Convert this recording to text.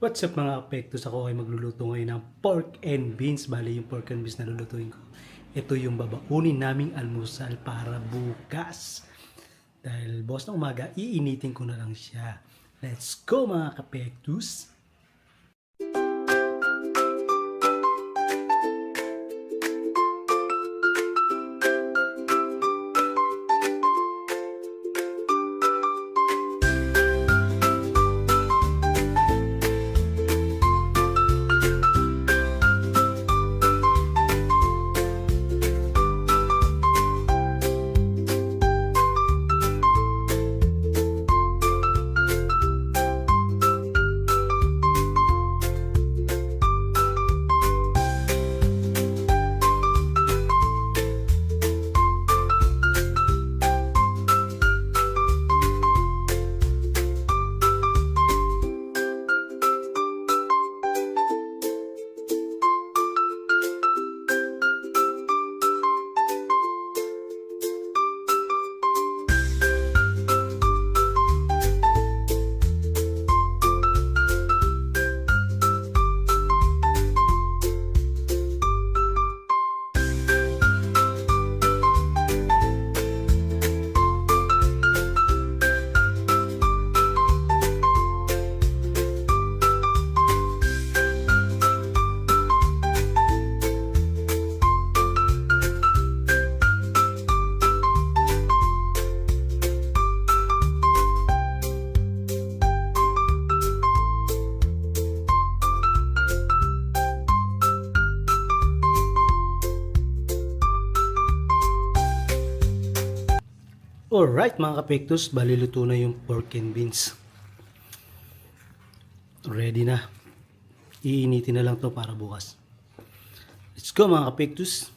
What's up mga apektos? Ako ay magluluto ngayon ng pork and beans. Bali yung pork and beans na lulutuin ko. Ito yung babaunin naming almusal para bukas. Dahil boss ng umaga, iinitin ko na lang siya. Let's go mga kapektos! Alright mga kapektos, bali luto na yung pork and beans. Ready na. Iinitin na lang to para bukas. Let's go mga kapektos!